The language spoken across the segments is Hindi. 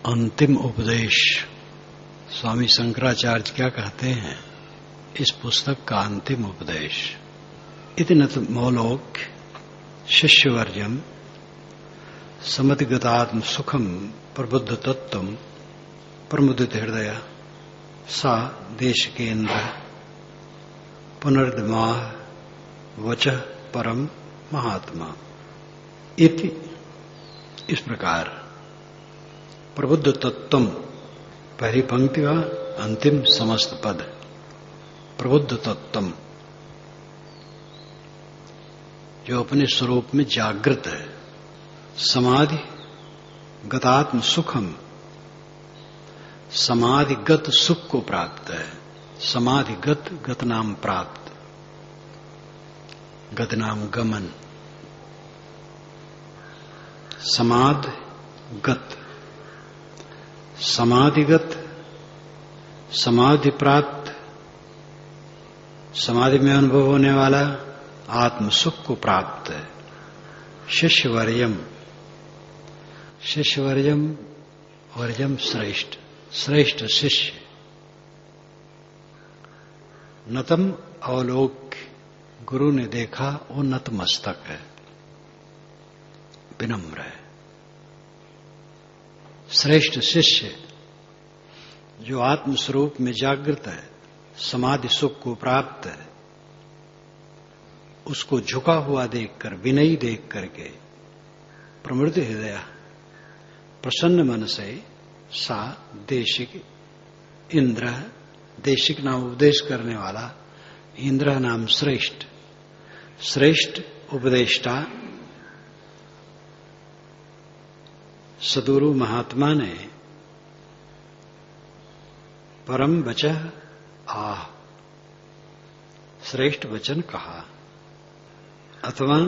अंतिम उपदेश। स्वामी शंकराचार्य क्या कहते हैं इस पुस्तक का अंतिम उपदेश? इति न मौलोक शिष्यवर्यम समतिगतात्म सुखम प्रबुद्ध तत्व प्रमुदित हृदय सा देश केन्द्र पुनर्दमा वच परम महात्मा। इति इस प्रकार प्रबुद्ध तत्वम पहली पंक्ति का अंतिम समस्त पद। प्रबुद्ध तत्वम जो अपने स्वरूप में जागृत है, समाधि गतात्म सुखम समाधिगत सुख को प्राप्त है। समाधिगत गत नाम प्राप्त, गत नाम गमन, समाधिगत समाधिगत समाधि प्राप्त, समाधि में अनुभव होने वाला आत्म सुख को प्राप्त है। शिष्यवर्यम, शिष्यवर्यम वर्यम श्रेष्ठ, श्रेष्ठ शिष्य। नतम अवलोक गुरु ने देखा वो नतमस्तक है, विनम्र है। श्रेष्ठ शिष्य जो आत्म स्वरूप में जागृत है, समाधि सुख को प्राप्त है, उसको झुका हुआ देखकर, विनयी देख करके प्रमृत हृदय प्रसन्न मन से सा देशिक इंद्र, देशिक नाम उपदेश करने वाला, इंद्र नाम श्रेष्ठ, श्रेष्ठ उपदेष्टा सद्गुरु महात्मा ने परम वचः आह, श्रेष्ठ वचन कहा। अथवा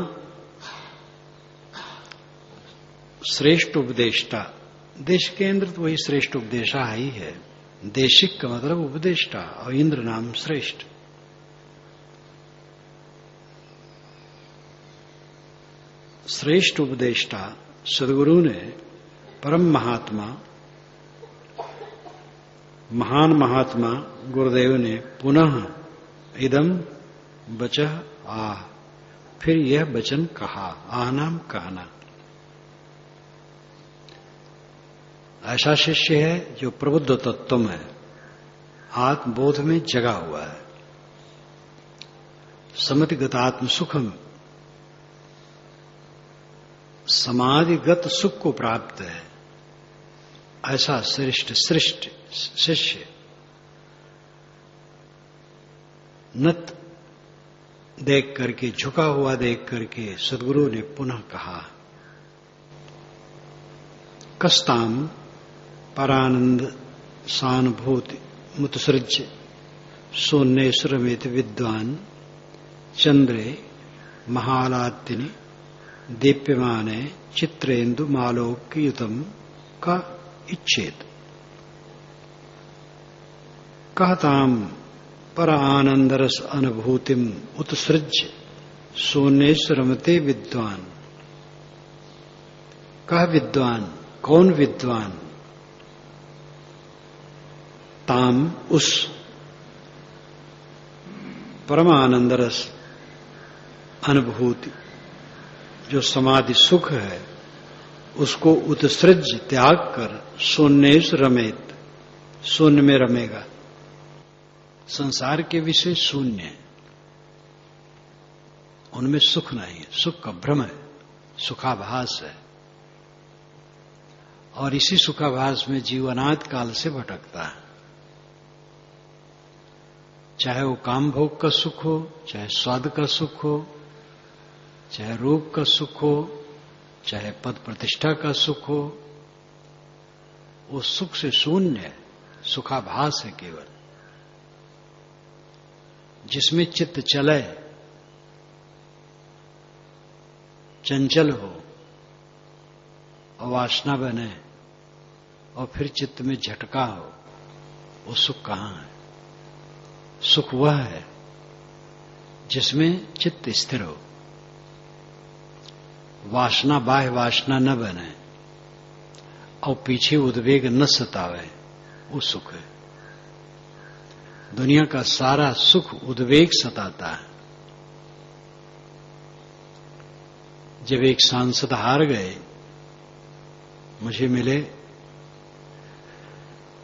श्रेष्ठ उपदेष्टा, देश के इंद्र तो वही श्रेष्ठ उपदेशा ही है। देशिक का मतलब उपदेष्टा और इंद्र नाम श्रेष्ठ। श्रेष्ठ उपदेष्टा सद्गुरु ने परम महात्मा, महान महात्मा गुरुदेव ने पुनः इदम वचः आह, फिर यह वचन कहा। आह नाम कहना। ऐसा शिष्य है जो प्रबुद्ध तत्व है, आत्मबोध में जगा हुआ है। समतिगत आत्म सुखम, समाधिगत सुख को प्राप्त है। ऐसा श्रेष्ठ श्रेष्ठ शिष्य नत देख करके, झुका हुआ देख करके सद्गुरु ने पुनः कहा। कस्ताम परानंद सानुभूति मुत्सृज्य शून्येश्वरमेत विद्वान चंद्रे महालातिनि दीप्यमाने चित्रेन्दु मालोकयुतम का इच्छेद। कहताम पर आनंदरस अनुभूतिम उत्सृज्य शून्येश्वरमते विद्वान। कह विद्वान, कौन विद्वान? ताम उस परमानंदरस अनुभूति जो समाधि सुख है, उसको उत्सृज त्याग कर शून्येश रमेत, शून्य में रमेगा। संसार के विषय शून्य है, उनमें सुख नहीं है, सुख का भ्रम है, सुखाभास है। और इसी सुखाभास में जीव अनादि काल से भटकता है। चाहे वो काम भोग का सुख हो, चाहे स्वाद का सुख हो, चाहे रूप का सुख हो, चाहे पद प्रतिष्ठा का सुख हो, वो सुख से शून्य है, सुखाभास है केवल। जिसमें चित्त चले, चंचल हो और वासना बने और फिर चित्त में झटका हो, वो सुख कहां है? सुख वह है जिसमें चित्त स्थिर हो, वासना बाह्य वासना न बने और पीछे उद्वेग न सतावे, वो सुख है। दुनिया का सारा सुख उद्वेग सताता है। जब एक सांसद हार गए, मुझे मिले,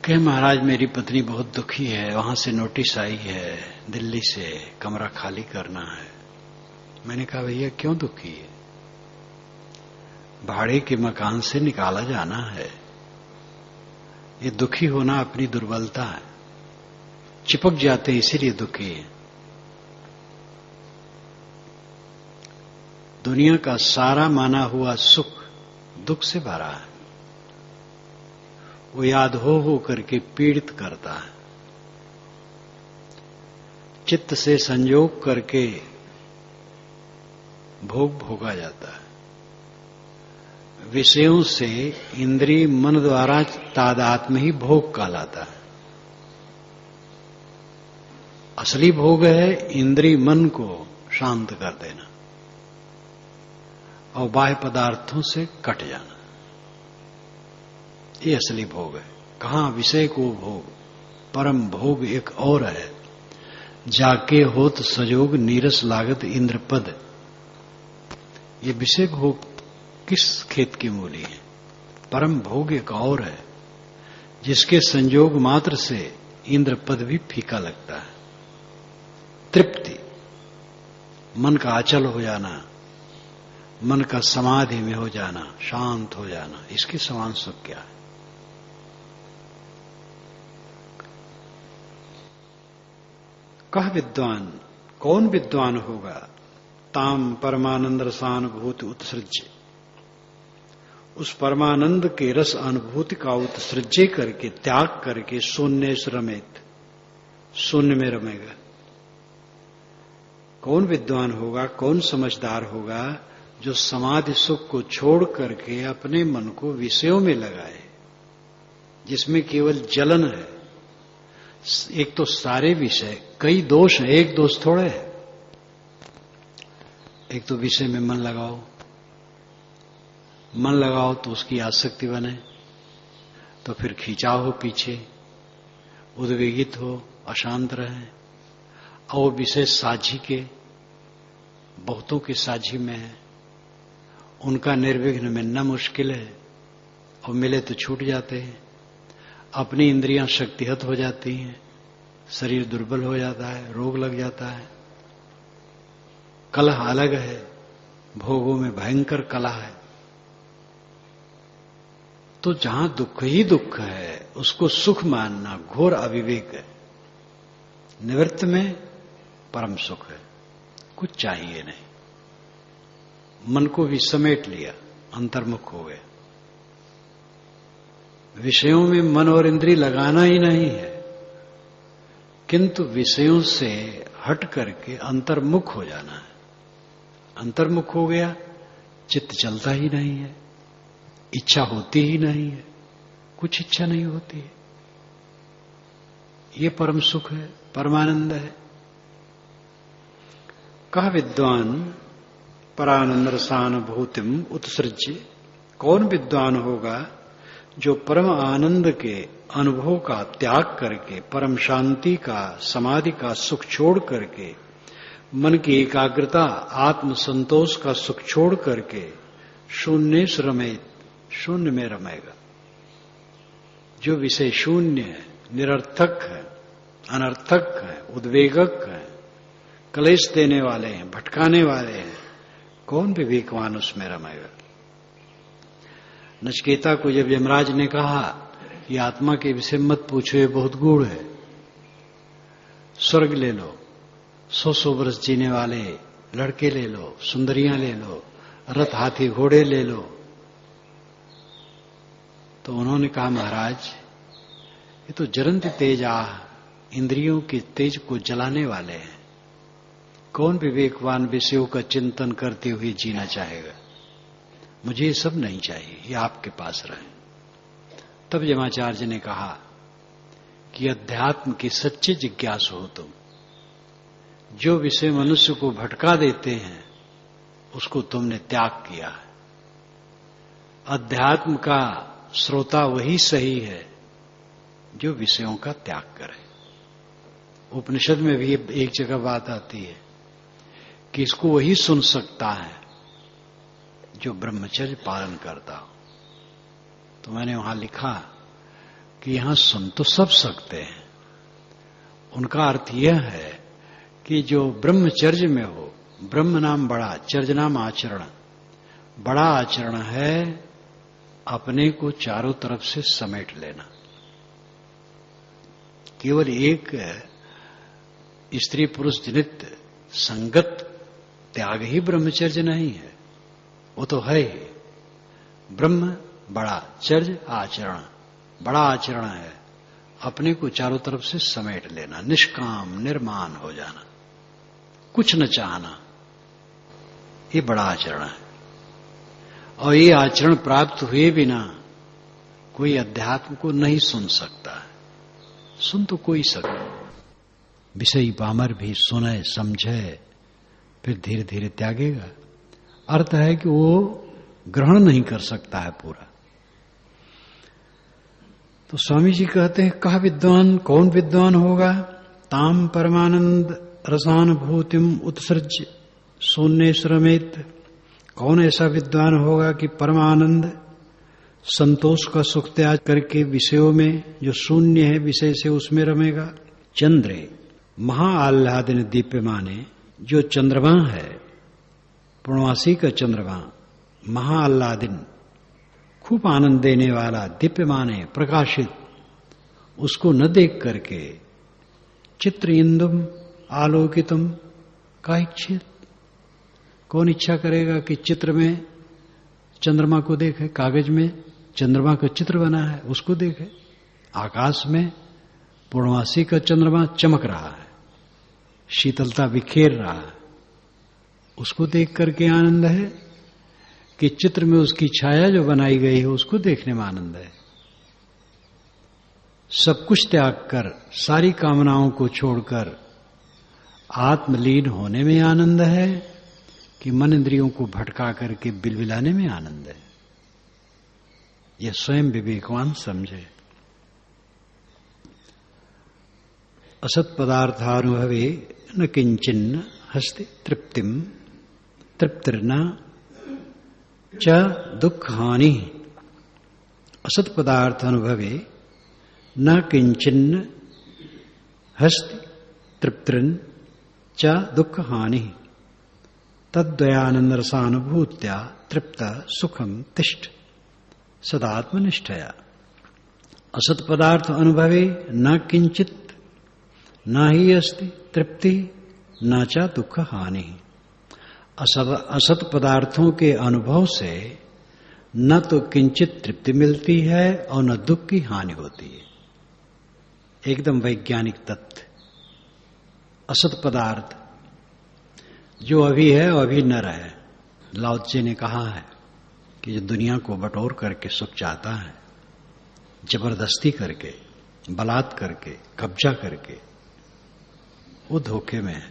कहे महाराज मेरी पत्नी बहुत दुखी है, वहां से नोटिस आई है दिल्ली से, कमरा खाली करना है। मैंने कहा भैया क्यों दुखी है? भाड़े के मकान से निकाला जाना है। ये दुखी होना अपनी दुर्बलता है, चिपक जाते इसीलिए दुखी है। दुनिया का सारा माना हुआ सुख दुख से भरा है। वो याद हो करके पीड़ित करता है। चित्त से संयोग करके भोग भोगा जाता है। विषयों से इंद्रिय मन द्वारा तादात्म्य ही भोग कहलाता है। असली भोग है इंद्रिय मन को शांत कर देना और बाह्य पदार्थों से कट जाना। ये असली भोग है। कहां विषय को भोग, परम भोग एक और है। जाके होत सजोग नीरस लागत इंद्रपद। ये विषय भोग किस खेत की मूली है? परम भोग एक और है जिसके संयोग मात्र से इंद्रपद भी फीका लगता है। तृप्ति, मन का अचल हो जाना, मन का समाधि में हो जाना, शांत हो जाना, इसके समान सुख क्या है? कह विद्वान, कौन विद्वान होगा? ताम परमानंद रसानुभूति उत्सृज्य। उस परमानंद के रस अनुभूति का उत्सृज्य करके, त्याग करके शून्य रमेत, शून्य में रमेगा। कौन विद्वान होगा, कौन समझदार होगा जो समाधि सुख को छोड़ करके अपने मन को विषयों में लगाए, जिसमें केवल जलन है। एक तो सारे विषय, कई दोष हैं, एक दोष थोड़े है। एक तो विषय में मन लगाओ, मन लगाओ तो उसकी आसक्ति बने, तो फिर खिंचाव हो पीछे, उद्वेगित हो, अशांत रहे। और वो विषय साझी के, बहुतों की साझी में है, उनका निर्विघ्न मिलना मुश्किल है, और मिले तो छूट जाते हैं। अपनी इंद्रियां शक्तिहत हो जाती हैं, शरीर दुर्बल हो जाता है, रोग लग जाता है। कलह अलग है, भोगों में भयंकर कलह है। तो जहां दुख ही दुख है उसको सुख मानना घोर अविवेक है। निवृत्त में परम सुख है, कुछ चाहिए नहीं। मन को भी समेट लिया, अंतर्मुख हो गया। विषयों में मन और इंद्रिय लगाना ही नहीं है, किंतु विषयों से हट करके अंतर्मुख हो जाना है। अंतर्मुख हो गया, चित्त चलता ही नहीं है, इच्छा होती ही नहीं है, कुछ इच्छा नहीं होती है। ये परम सुख है, परमानंद है। कह विद्वान परानंद रसानुभूतिम उत्सृज्य। कौन विद्वान होगा जो परम आनंद के अनुभव का त्याग करके, परम शांति का, समाधि का सुख छोड़ करके, मन की एकाग्रता, आत्म संतोष का सुख छोड़ करके शून्य रमेत, शून्य में रमेगा। जो विषय शून्य है, निरर्थक है, अनर्थक है, उद्वेगक है, क्लेश देने वाले हैं, भटकाने वाले हैं, कौन विवेकवान उसमें रमेगा? नचिकेता को जब यमराज ने कहा कि आत्मा के विषय मत पूछो, ये बहुत गूढ़ है, स्वर्ग ले लो, 100 वर्ष जीने वाले लड़के ले लो, सुंदरियां ले लो, रथ हाथी घोड़े ले लो, तो उन्होंने कहा महाराज ये तो जरंत तेज आह, इंद्रियों के तेज को जलाने वाले हैं। कौन विवेकवान विषयों का चिंतन करते हुए जीना चाहेगा? मुझे ये सब नहीं चाहिए, ये आपके पास रहे। तब यमाचार्य ने कहा कि अध्यात्म की सच्चे जिज्ञासु हो तुम। जो विषय मनुष्य को भटका देते हैं उसको तुमने त्याग किया है। अध्यात्म का श्रोता वही सही है जो विषयों का त्याग करे। उपनिषद में भी एक जगह बात आती है कि इसको वही सुन सकता है जो ब्रह्मचर्य पालन करता हो। तो मैंने वहां लिखा कि यहां सुन तो सब सकते हैं, उनका अर्थ यह है कि जो ब्रह्मचर्य में हो, ब्रह्म नाम बड़ा, चर्य नाम आचरण, बड़ा आचरण है अपने को चारों तरफ से समेट लेना। केवल एक स्त्री पुरुष जनित संगत त्याग ही ब्रह्मचर्य नहीं है, वो तो है ही। ब्रह्म बड़ा, चर्य आचरण, बड़ा आचरण है अपने को चारों तरफ से समेट लेना, निष्काम निर्माण हो जाना, कुछ न चाहना, ये बड़ा आचरण है। और ये आचरण प्राप्त हुए बिना कोई अध्यात्म को नहीं सुन सकता है। सुन तो कोई सकता, विषयी पामर भी सुने समझे फिर धीरे धीरे त्यागेगा। अर्थ है कि वो ग्रहण नहीं कर सकता है पूरा। तो स्वामी जी कहते हैं, कहा विद्वान, कौन विद्वान होगा? ताम परमानंद रसानुभूतिम उत्सृज्य शून्य श्रमेत। कौन ऐसा विद्वान होगा कि परमानंद संतोष का सुख त्याग करके विषयों में जो शून्य है विषय से उसमें रमेगा। चंद्रे महाआह्लादिन दीप्यमाने, जो चंद्रमा है पूर्णवासी का चंद्रमा, महाआह्लादिन खूब आनंद देने वाला, दीप्यमाने प्रकाशित, उसको न देख करके चित्र इंदुम आलोकितम का इच्छित, कौन इच्छा करेगा कि चित्र में चंद्रमा को देखे, कागज में चंद्रमा का चित्र बना है उसको देखे, आकाश में पूर्णवासी का चंद्रमा चमक रहा है, शीतलता बिखेर रहा है, उसको देख करके आनंद है कि चित्र में उसकी छाया जो बनाई गई है उसको देखने में आनंद है। सब कुछ त्याग कर, सारी कामनाओं को छोड़कर आत्मलीन होने में आनंद है कि मन इंद्रियों को भटका करके बिलबिलाने में आनंद है। यह स्वयं विवेकवान समझे। असत पदार्थानुभवे न किंचिन्न हस्ति तृप्तिम तृप्तिर्न च दुख हानि। असत पदार्थ अनुभवे न किंचिन्न हस्ति तृप्तिर्न च दुख हानि। तद्वयानंद रसानुभूत्या तृप्त सुखम तिष्ठ सदात्मनिष्ठया। असत पदार्थ अनुभवे न किंचित न ही अस्ति तृप्ति न च दुख हानि। असत पदार्थों के अनुभव से न तो किंचित तृप्ति मिलती है और न दुख की हानि होती है। एकदम वैज्ञानिक तथ्य। असत पदार्थ जो अभी है और अभी न रहे। लाओ त्से ने कहा है कि जो दुनिया को बटोर करके सुख चाहता है, जबरदस्ती करके, बलात् करके, कब्जा करके, वो धोखे में है।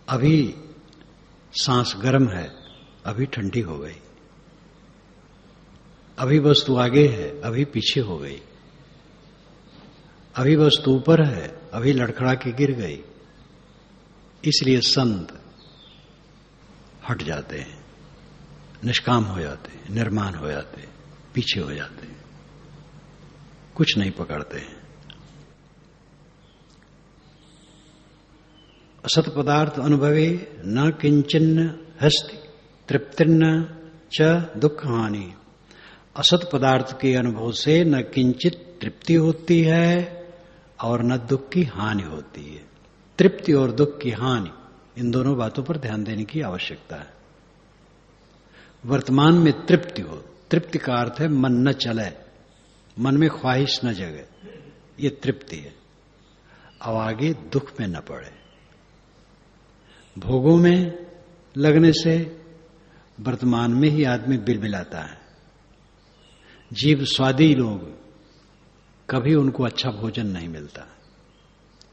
अभी सांस गर्म है, अभी ठंडी हो गई, अभी वस्तु आगे है, अभी पीछे हो गई, अभी वस्तु ऊपर है, अभी लड़खड़ा के गिर गई। इसलिए संत हट जाते हैं, निष्काम हो जाते हैं, निर्माण हो जाते हैं, पीछे हो जाते हैं, कुछ नहीं पकड़ते हैं। असत पदार्थ अनुभवे न किंचिन्न हस्ति तृप्तिर्न च दुख हानि। असत पदार्थ के अनुभव से न किंचित तृप्ति होती है और न दुख की हानि होती है। तृप्ति और दुख की हानि, इन दोनों बातों पर ध्यान देने की आवश्यकता है। वर्तमान में तृप्ति हो, तृप्ति का अर्थ है मन न चले, मन में ख्वाहिश न जगे, ये तृप्ति है। अब आगे दुख में न पड़े। भोगों में लगने से वर्तमान में ही आदमी बिलबिलाता है। जीव स्वादी लोग, कभी उनको अच्छा भोजन नहीं मिलता,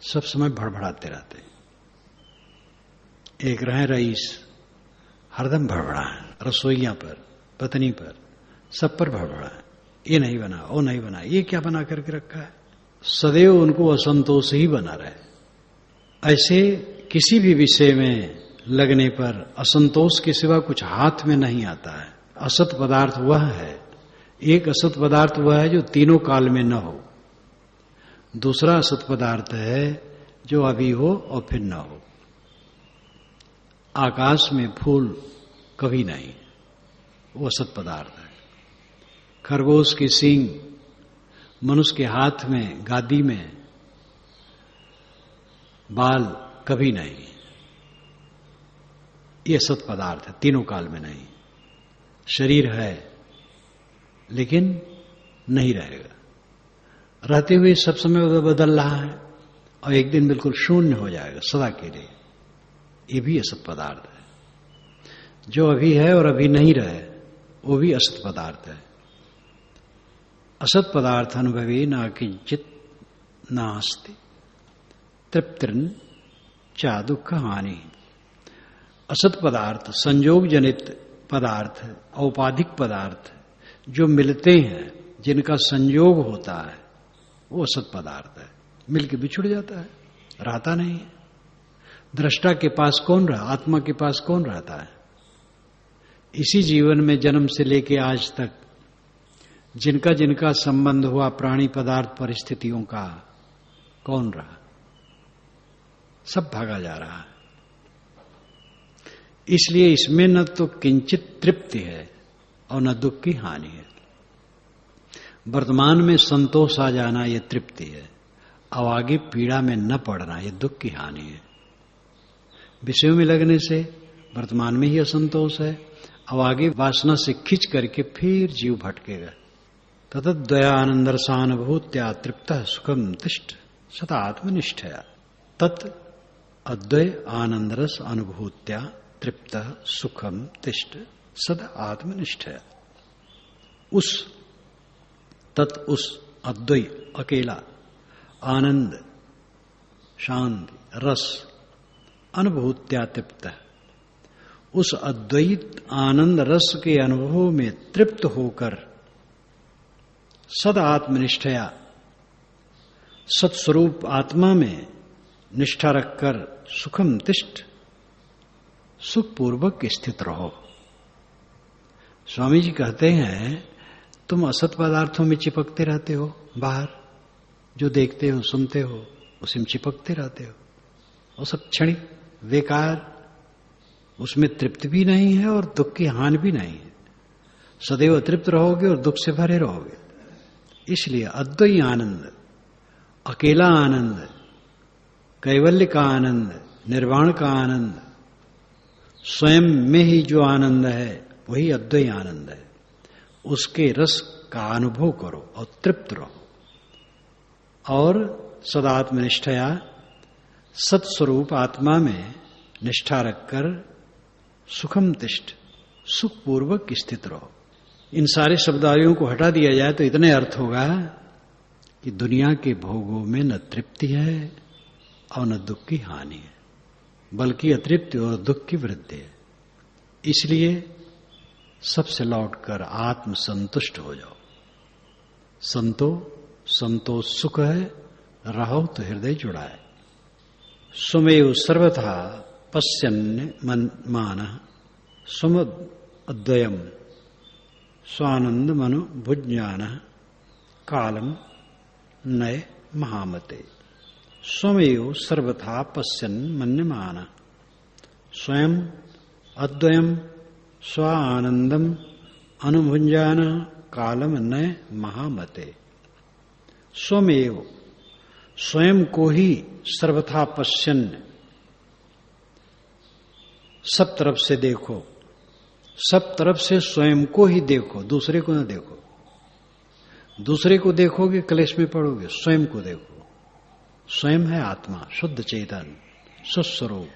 सब समय भड़बड़ाते रहते। एक रहे रईस, हरदम भड़बड़ा है, रसोइया पर, पत्नी पर, सब पर भड़बड़ा है, ये नहीं बना, वो नहीं बना, ये क्या बना करके रखा है। सदैव उनको असंतोष ही बना रहे। ऐसे किसी भी विषय में लगने पर असंतोष के सिवा कुछ हाथ में नहीं आता है। असत पदार्थ वह है, एक असत पदार्थ वह है जो तीनों काल में न हो, दूसरा असत पदार्थ है जो अभी हो और फिर न हो। आकाश में फूल कभी नहीं, वो असत पदार्थ है। खरगोश की सींग मनुष्य के हाथ में, गादी में बाल कभी नहीं, ये असत पदार्थ है, तीनों काल में नहीं। शरीर है लेकिन नहीं रहेगा, रहते हुए सब समय बदल रहा है और एक दिन बिल्कुल शून्य हो जाएगा सदा के लिए, ये भी असत पदार्थ है। जो अभी है और अभी नहीं रहे वो भी असत पदार्थ है। असत पदार्थ अनुभवी न किंचित नास्ति तृप्तिर्न चा दुख हानि। असत पदार्थ, संयोग जनित पदार्थ, औपाधिक पदार्थ जो मिलते हैं, जिनका संयोग होता है, वो असत पदार्थ है। मिलके बिछुड़ जाता है, रहता नहीं है। दृष्टा के पास कौन रहा, आत्मा के पास कौन रहता है। इसी जीवन में जन्म से लेके आज तक जिनका जिनका संबंध हुआ प्राणी पदार्थ परिस्थितियों का, कौन रहा, सब भागा जा रहा है। इसलिए इसमें न तो किंचित तृप्ति है और न दुख की हानि है। वर्तमान में संतोष आ जाना यह तृप्ति है, अब आगे पीड़ा में न पड़ना यह दुख की हानि है। विषयों में लगने से वर्तमान में ही असंतोष है, अब आगे वासना से खिंच करके फिर जीव भटकेगा। ततद्वयानंदरसानुभूत्या तृप्त सुखम तिष्ठ सदा आत्मनिष्ठया। तत् अद्वय आनंदरस अनुभूत्या तृप्त सुखम तिष्ठ सदा आत्मनिष्ठया। उस अद्वय अकेला आनंद शांति रस अनुभूत्या तृप्त, उस अद्वैत आनंद रस के अनुभव में तृप्त होकर सदा आत्मनिष्ठया, सत्स्वरूप आत्मा में निष्ठा रखकर सुखम तिष्ठ, सुखपूर्वक स्थित रहो। स्वामी जी कहते हैं तुम असत पदार्थों में चिपकते रहते हो, बाहर जो देखते हो सुनते हो उसी में चिपकते रहते हो, और सब क्षणिक बेकार, उसमें तृप्ति भी नहीं है और दुख की हानि भी नहीं है। सदैव अतृप्त रहोगे और दुख से भरे रहोगे। इसलिए अद्वैत आनंद, अकेला आनंद, कैवल्य का आनंद, निर्वाण का आनंद, स्वयं में ही जो आनंद है वही अद्वैत आनंद है। उसके रस का अनुभव करो और तृप्त रहो, और सदात्मनिष्ठया सत्स्वरूप आत्मा में निष्ठा रखकर सुखम तिष्ठ, सुखपूर्वक स्थित रहो। इन सारे शब्दावलियों को हटा दिया जाए तो इतने अर्थ होगा कि दुनिया के भोगों में न तृप्ति है और न दुख की हानि है, बल्कि अतृप्ति और दुख की वृद्धि है। इसलिए सबसे लौटकर आत्म संतुष्ट हो जाओ। संतोष सुख है, रहो तो हृदय जुड़ा है। सुमेव सर्वथा पश्यन् मान सुम अद्वयम स्वानंद मनु भुज्ञान कालम नय महामते। स्वमेव सर्वथा पश्यन् मन्यमान स्वयं अद्वयम स्व आनंदम अनुभुंजान कालम नय महामते। स्वमेव, स्वयं को ही सर्वथा पश्यन्, सब तरफ से देखो, सब तरफ से स्वयं को ही देखो, दूसरे को न देखो। दूसरे को देखोगे क्लेश में पड़ोगे, स्वयं को देखो। स्वयं है आत्मा, शुद्ध चेतन, स्वस्वरूप।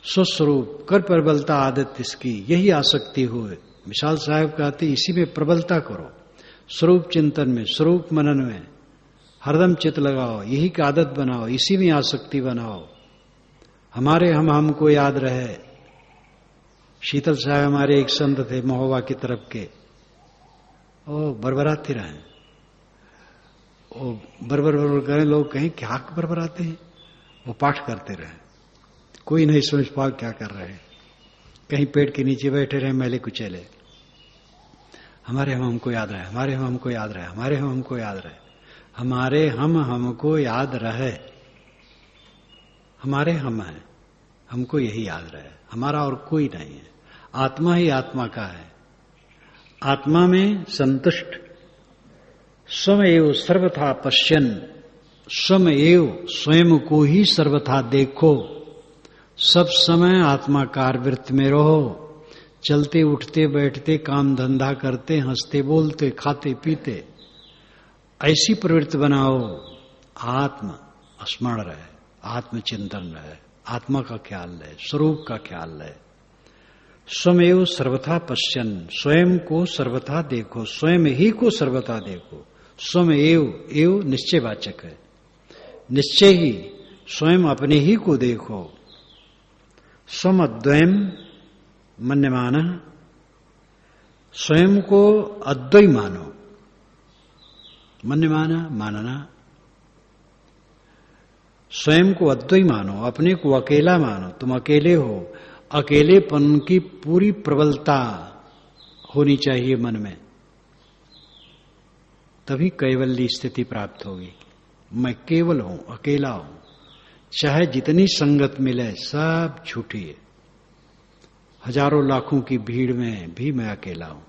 स्वस्वरूप कर प्रबलता आदत इसकी, यही आसक्ति हुए। विशाल साहब कहते इसी में प्रबलता करो, स्वरूप चिंतन में, स्वरूप मनन में हरदम चित लगाओ, यही की आदत बनाओ, इसी में आसक्ति बनाओ। हमारे हमको याद रहे। शीतल साहब हमारे एक संत थे महोबा की तरफ के, वो बरबराते रहे, वो बरबर करें, लोग कहें क्या बरबराते हैं, वो पाठ करते रहे, कोई नहीं समझ पा क्या कर रहे हैं, कहीं पेड़ के नीचे बैठे रहे मैले कुचेले, हमारे हम हमको याद रहे, हमारे हम हमको याद रहे, हमारे हम हमको याद रहे, हमारे हम हमको याद रहे, हमारे हम हैं, हमको यही याद रहे, हमारा और कोई नहीं है, आत्मा ही आत्मा का है। आत्मा में संतुष्ट, स्वयं एव सर्वथा पश्यन, स्वयं एव स्वयं को ही सर्वथा देखो, सब समय आत्माकार वृत्त में रहो, चलते उठते बैठते काम धंधा करते हंसते बोलते खाते पीते ऐसी प्रवृत्ति बनाओ, आत्म स्मरण रहे, आत्मचिंतन रहे, आत्मा का ख्याल रहे, स्वरूप का ख्याल रहे। स्वयं सर्वथा पश्यन, स्वयं को सर्वथा देखो, स्वयं ही को सर्वथा देखो। स्वयं एव निश्चयवाचक है, निश्चय ही स्वयं अपने ही को देखो। स्वम अद्वयम मन्यमान, स्वयं को अद्वय मानो, मन्यमाना मानना, स्वयं को अद्वय मानो, अपने को अकेला मानो, तुम अकेले हो, अकेलेपन की पूरी प्रबलता होनी चाहिए मन में, तभी कैवल्य स्थिति प्राप्त होगी। मैं केवल हूं, अकेला हूं, चाहे जितनी संगत मिले सब झूठी है, हजारों लाखों की भीड़ में भी मैं अकेला हूं,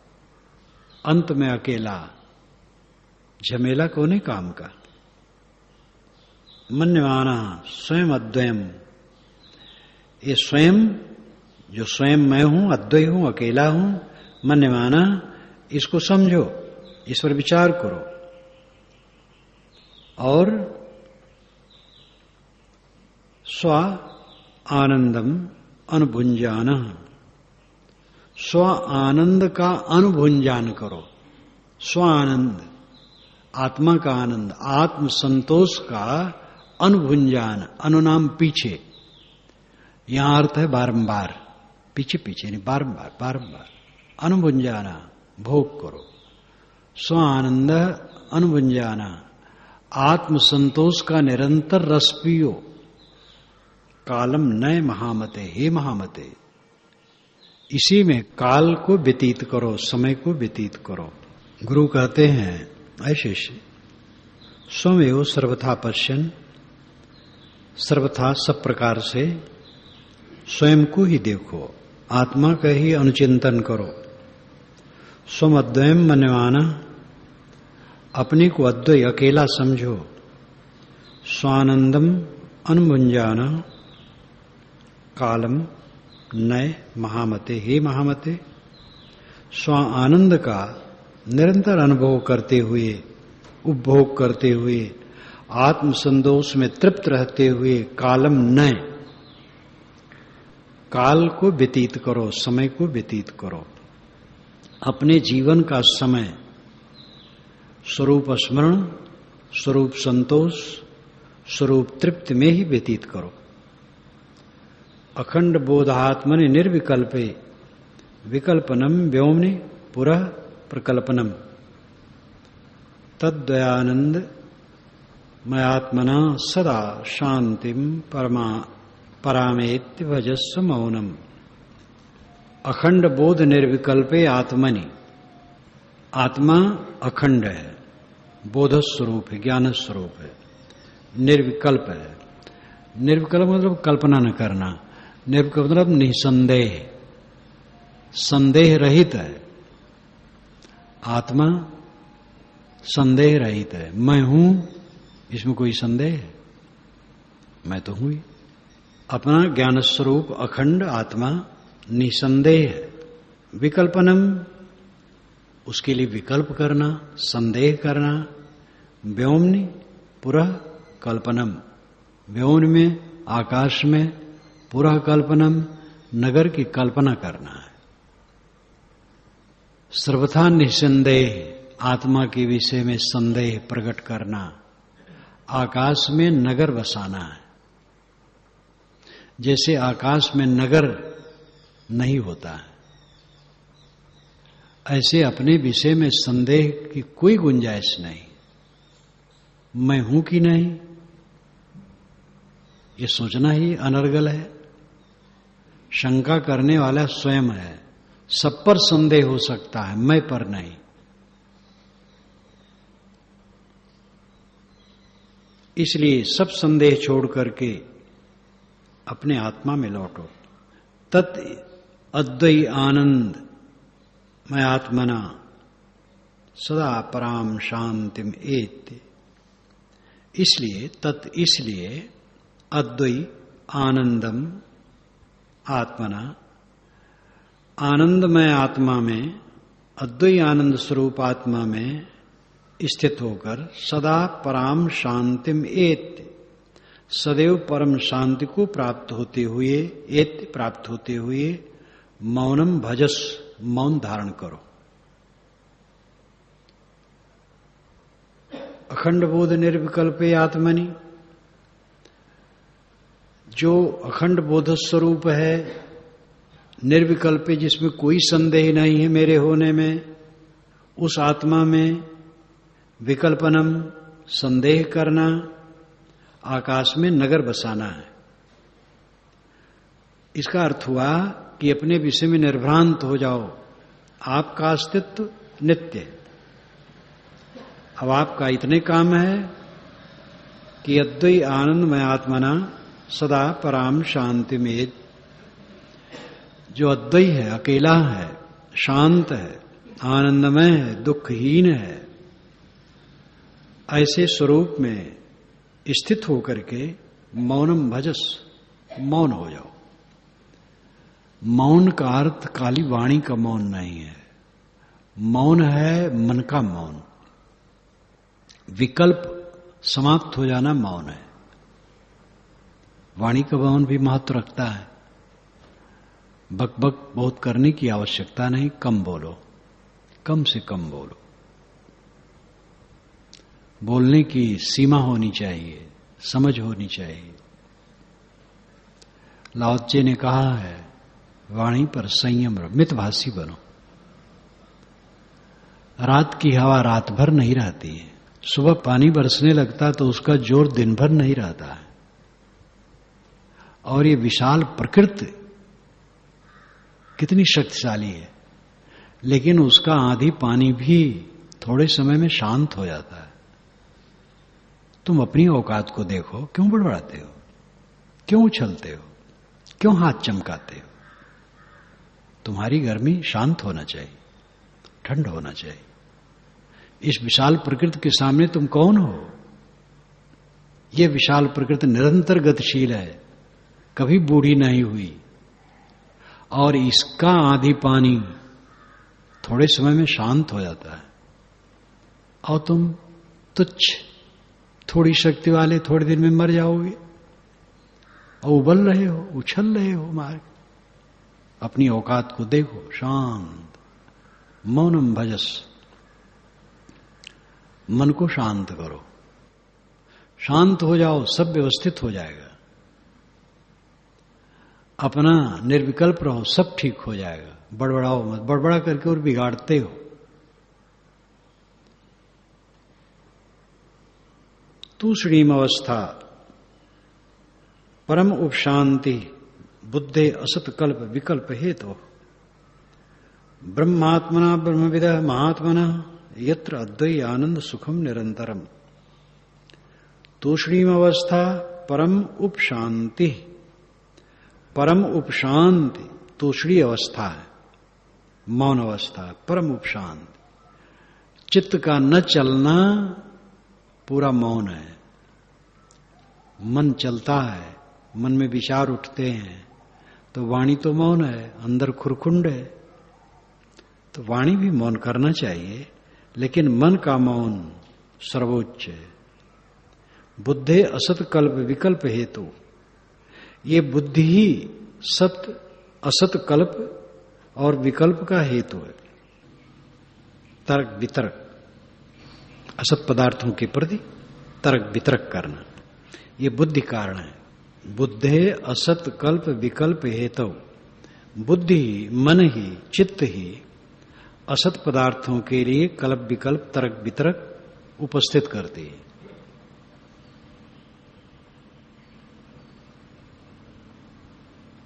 अंत में अकेला, झमेला कोने काम का। मन्यमाना स्वयं अद्वयम, ये स्वयं जो स्वयं मैं हूं, अद्वय हूं, अकेला हूं, मन्यमाना, इसको समझो, इस पर विचार करो और स्व आनंदम अनुभुंजान, स्व आनंद का अनुभुंजान करो। स्व आनंद, आत्मा का आनंद, आत्म संतोष का अनुभुंजान, अनुनाम पीछे, यहां अर्थ है बारंबार, पीछे पीछे नहीं, बारंबार बारंबार, अनुभुंजाना, भोग करो। स्व आनंद अनुभुंजाना, आत्म संतोष का निरंतर रस पियो। कालम नय महामते, हे महामते, इसी में काल को व्यतीत करो, समय को व्यतीत करो। गुरु कहते हैं ऐसे स्वयं सर्वथा पश्यन, सर्वथा सब प्रकार से स्वयं को ही देखो, आत्मा का ही अनुचिंतन करो। स्वम अद्वयम मन्यमाना, अपने को अद्वय अकेला समझो। स्वानंदम अनुभुंजाना, कालम नय महामते, हे महामते, स्व आनंद का निरंतर अनुभव करते हुए, उपभोग करते हुए, आत्म संतोष में तृप्त रहते हुए, कालम नय, काल को व्यतीत करो, समय को व्यतीत करो। अपने जीवन का समय स्वरूप स्मरण, स्वरूप संतोष, स्वरूप तृप्ति में ही व्यतीत करो। अखंड बोधात्मनि निर्विकल्पे, विकल्पनम व्योमनि पुरः प्रकल्पनम, तद्वयानंद मयात्मना सदा शांतिम परामेत्य भजस्व मौनम। अखंड बोध निर्विकल्पे आत्मनि, आत्मा अखंड है, बोध स्वरूप है, ज्ञान स्वरूप है, निर्विकल्प है। निर्विकल्प मतलब कल्पना न करना, निर्विकल्प मतलब निसंदेह, संदेह रहित है। आत्मा संदेह रहित है, मैं हूं, इसमें कोई संदेह है, मैं तो हूं ही। अपना ज्ञान स्वरूप अखंड आत्मा निसंदेह है। विकल्पनम, उसके लिए विकल्प करना, संदेह करना। व्योमनि पुरः कल्पनम, व्योम में, आकाश में, पुरः कल्पनम, नगर की कल्पना करना है। सर्वथा निसंदेह, आत्मा के विषय में संदेह प्रकट करना, आकाश में नगर बसाना है। जैसे आकाश में नगर नहीं होता है, ऐसे अपने विषय में संदेह की कोई गुंजाइश नहीं। मैं हूं कि नहीं, ये सोचना ही अनर्गल है। शंका करने वाला स्वयं है। सब पर संदेह हो सकता है, मैं पर नहीं। इसलिए सब संदेह छोड़ करके अपने आत्मा में लौटो। तत् अद्वै आनंद मैं आत्मना सदा पराम शांतिम एत। इसलिए अद्वै आनंदम आत्मना, आनंदमय आत्मा में, अद्वै आनंद स्वरूप आत्मा में स्थित होकर सदा पराम शांतिम एत, सदैव परम शांति को प्राप्त होते हुए मौनम भजस, मौन धारण करो। अखंड बोध निर्विकल्पे आत्मनि, जो अखंड बोध स्वरूप है, निर्विकल्पे, जिसमें कोई संदेह नहीं है मेरे होने में, उस आत्मा में विकल्पनम, संदेह करना, आकाश में नगर बसाना है। इसका अर्थ हुआ कि अपने विषय में निर्भ्रांत हो जाओ। आपका अस्तित्व नित्य है। अब आपका इतने काम है कि अद्वै आनंदमय आत्मना सदा पराम शांति में, जो अद्वै है, अकेला है, शांत है, आनंदमय है, दुखहीन है, ऐसे स्वरूप में स्थित होकर के मौनम भजस, मौन हो जाओ। मौन का अर्थ काली वाणी का मौन नहीं है। मौन है मन का मौन। विकल्प समाप्त हो जाना मौन है। वाणी का मौन भी महत्व रखता है। बकबक बहुत करने की आवश्यकता नहीं, कम बोलो, कम से कम बोलो। बोलने की सीमा होनी चाहिए, समझ होनी चाहिए। लाओ त्से ने कहा है, वाणी पर संयम रहो, मितभाषी बनो। रात की हवा रात भर नहीं रहती है। सुबह पानी बरसने लगता तो उसका जोर दिन भर नहीं रहता है। और ये विशाल प्रकृति कितनी शक्तिशाली है, लेकिन उसका आधी पानी भी थोड़े समय में शांत हो जाता है। तुम अपनी औकात को देखो, क्यों बड़बड़ाते हो, क्यों उछलते हो, क्यों हाथ चमकाते हो? तुम्हारी गर्मी शांत होना चाहिए, ठंड होना चाहिए। इस विशाल प्रकृति के सामने तुम कौन हो? यह विशाल प्रकृति निरंतर गतिशील है, कभी बूढ़ी नहीं हुई, और इसका आधी पानी थोड़े समय में शांत हो जाता है। और तुम तुच्छ, थोड़ी शक्ति वाले थोड़े दिन में मर जाओगे और उबल रहे हो, उछल रहे हो मार्ग। अपनी औकात को देखो, शांत, मौनम भजस, मन को शांत करो। शांत हो जाओ, सब व्यवस्थित हो जाएगा। अपना निर्विकल्प रहो, सब ठीक हो जाएगा। बड़बड़ाओ मत, बड़बड़ा करके और बिगाड़ते हो। तूष्णीम अवस्था परम उपशांति बुद्धे असत कल्प विकल्प हेतु ब्रह्मात्मना ब्रह्मविद महात्मना यत्र अद्वै आनंद सुखम निरंतरम। तूष्णीम अवस्था परम उपशांति, परम उपशांति तूष्णी अवस्था है, मौन अवस्था है, परम उपशांति। चित्त का न चलना पूरा मौन है। मन चलता है, मन में विचार उठते हैं, तो वाणी तो मौन है, अंदर खुरखुंड है। तो वाणी भी मौन करना चाहिए, लेकिन मन का मौन सर्वोच्च है। बुद्धे असत कल्प विकल्प हेतु, ये बुद्धि ही सत्य असत कल्प और विकल्प का हेतु है। तर्क वितर्क, असत पदार्थों के प्रति तर्क वितर्क करना, ये बुद्धि कारण है। बुद्धे असत कल्प विकल्प हेतु, बुद्धि ही, मन ही, चित्त ही असत पदार्थों के लिए कल्प विकल्प तर्क वितर्क उपस्थित करती है।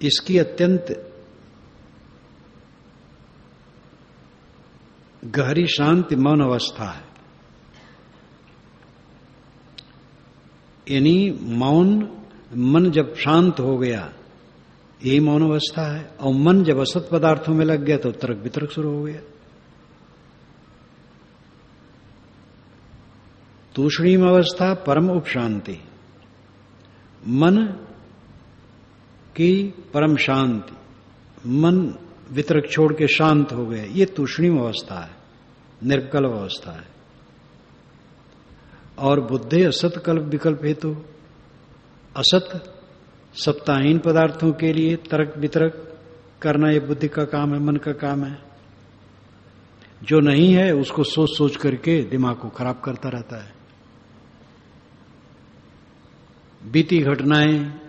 इसकी अत्यंत गहरी शांति मौन अवस्था है। यानी मौन, मन जब शांत हो गया, यही मौन अवस्था है। और मन जब असत पदार्थों में लग गया तो तर्क वितर्क शुरू हो गया। तूष्णीम अवस्था परम उपशांति, मन की परम शांति, मन वितर्क छोड़ के शांत हो गए, ये तूष्णीम अवस्था है, निर्विकल्प अवस्था है। और बुद्धि असत कल्प विकल्प हेतु, असत सत्ताहीन पदार्थों के लिए तर्क वितर्क करना ये बुद्धि का काम है, मन का काम है। जो नहीं है उसको सोच सोच करके दिमाग को खराब करता रहता है। बीती घटनाएं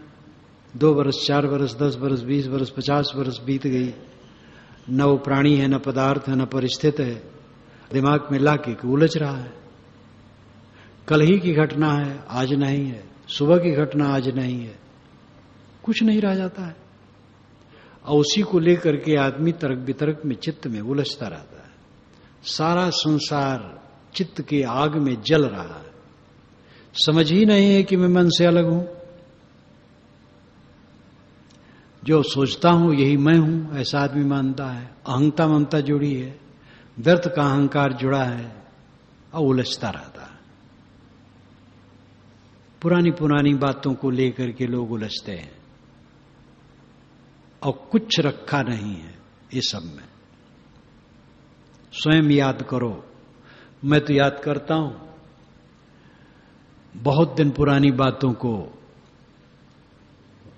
2 वर्ष, 4 वर्ष, 10 वर्ष, 20 वर्ष, 50 वर्ष बीत गई, न वो प्राणी है, न पदार्थ है, न परिस्थिति है, दिमाग में लाके उलझ रहा है। कल ही की घटना है, आज नहीं है, सुबह की घटना आज नहीं है, कुछ नहीं रह जाता है। और उसी को लेकर के आदमी तर्क वितर्क में, चित्त में उलझता रहता है। सारा संसार चित्त की आग में जल रहा है। समझ ही नहीं है कि मैं मन से अलग हूं। जो सोचता हूं यही मैं हूं, ऐसा आदमी मानता है। अहंता ममता जुड़ी है, व्यर्थ का अहंकार जुड़ा है और उलझता रहता है। पुरानी पुरानी बातों को लेकर के लोग उलझते हैं और कुछ रखा नहीं है इस सब में। स्वयं याद करो। मैं तो याद करता हूं बहुत दिन पुरानी बातों को,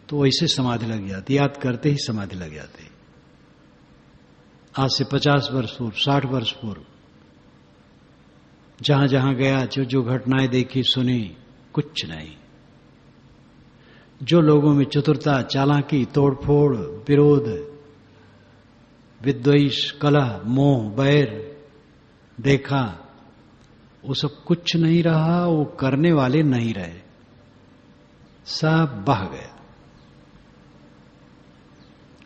तो ऐसे समाधि लग जाती, याद करते ही समाधि लग जाती। आज से 50 वर्ष पूर्व, 60 वर्ष पूर्व जहां जहां गया, जो जो घटनाएं देखी सुनी, कुछ नहीं। जो लोगों में चतुरता, चालाकी, तोड़फोड़, विरोध, विद्वेष, कलह, मोह, बैर देखा, वो सब कुछ नहीं रहा। वो करने वाले नहीं रहे, सब बह गया।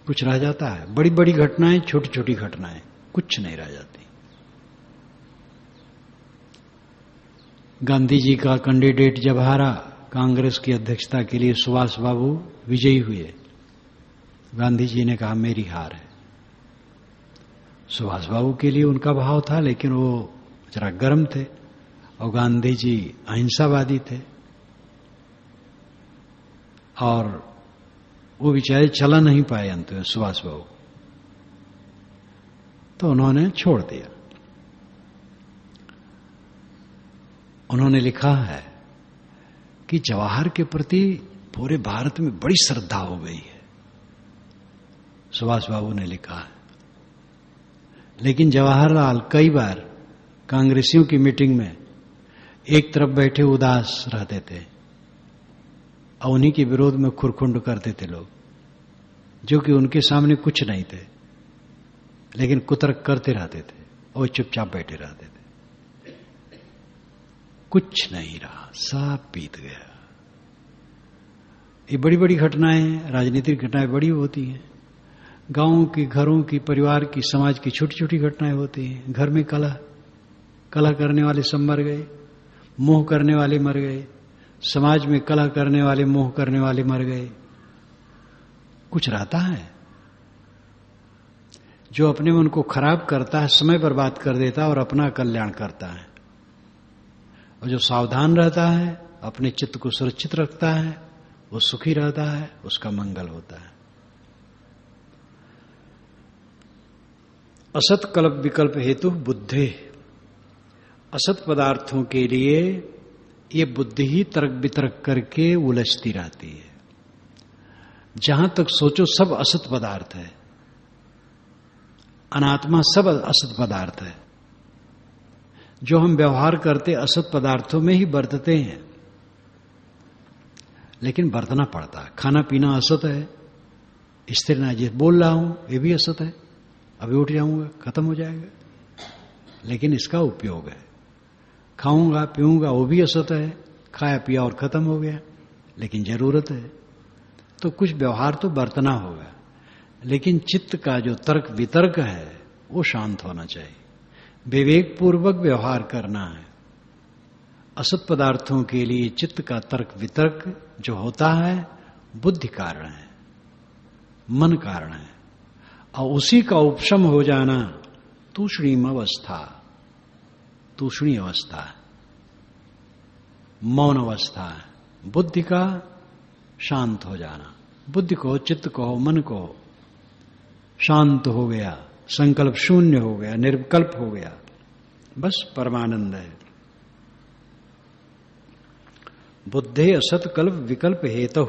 कुछ रह जाता है? बड़ी बड़ी घटनाएं, छोटी छोटी घटनाएं, कुछ नहीं रह जाती। गांधी जी का कैंडिडेट जब हारा कांग्रेस की अध्यक्षता के लिए, सुभाष बाबू विजयी हुए, गांधी जी ने कहा मेरी हार है। सुभाष बाबू के लिए उनका भाव था, लेकिन वो जरा गर्म थे और गांधी जी अहिंसावादी थे और वो बेचारे चला नहीं पाए अंत में सुभाष बाबू, तो उन्होंने छोड़ दिया। उन्होंने लिखा है कि जवाहर के प्रति पूरे भारत में बड़ी श्रद्धा हो गई है, सुभाष बाबू ने लिखा है। लेकिन जवाहरलाल कई बार कांग्रेसियों की मीटिंग में एक तरफ बैठे उदास रहते थे और उन्हीं के विरोध में खुरखुंड करते थे लोग, जो कि उनके सामने कुछ नहीं थे, लेकिन कुतर्क करते रहते थे और चुपचाप बैठे रहते थे। कुछ नहीं रहा, सब बीत गया। ये बड़ी बड़ी घटनाएं, राजनीतिक घटनाएं बड़ी होती हैं। गांवों की, घरों की, परिवार की, समाज की छोटी छोटी घटनाएं होती हैं। घर में कलह करने वाले सब मर गए, मोह करने वाले मर गए, समाज में कलह करने वाले, मोह करने वाले मर गए। कुछ रहता है? जो अपने मन को खराब करता है, समय बर्बाद कर देता है और अपना कल्याण करता है। और जो सावधान रहता है, अपने चित्त को सुरक्षित रखता है, वो सुखी रहता है, उसका मंगल होता है। असत कल्प विकल्प हेतु बुद्धि, असत पदार्थों के लिए ये बुद्धि ही तर्क वितर्क करके उलझती रहती है। जहां तक सोचो सब असत पदार्थ है, अनात्मा सब असत पदार्थ है। जो हम व्यवहार करते असत पदार्थों में ही बरतते हैं, लेकिन बरतना पड़ता है। खाना पीना असत है, स्थिर ना, जिस बोल रहा हूं ये भी असत है, अभी उठ जाऊंगा, खत्म हो जाएगा, लेकिन इसका उपयोग है। खाऊंगा पीऊंगा वो भी असत है, खाया पिया और खत्म हो गया, लेकिन जरूरत है। तो कुछ व्यवहार तो बरतना होगा, लेकिन चित्त का जो तर्क वितर्क है वो शांत होना चाहिए। विवेक पूर्वक व्यवहार करना है। असत पदार्थों के लिए चित्त का तर्क वितर्क जो होता है बुद्धि कारण है, मन कारण है, और उसी का उपशम हो जाना तूष्णीम अवस्था, तूष्णी अवस्था, मौन अवस्था है। बुद्धि का शांत हो जाना, बुद्धि को, चित्त को, मन को शांत हो गया, संकल्प शून्य हो गया, निर्विकल्प हो गया, बस परमानंद है। बुद्धे असत कल्प विकल्प हेतु,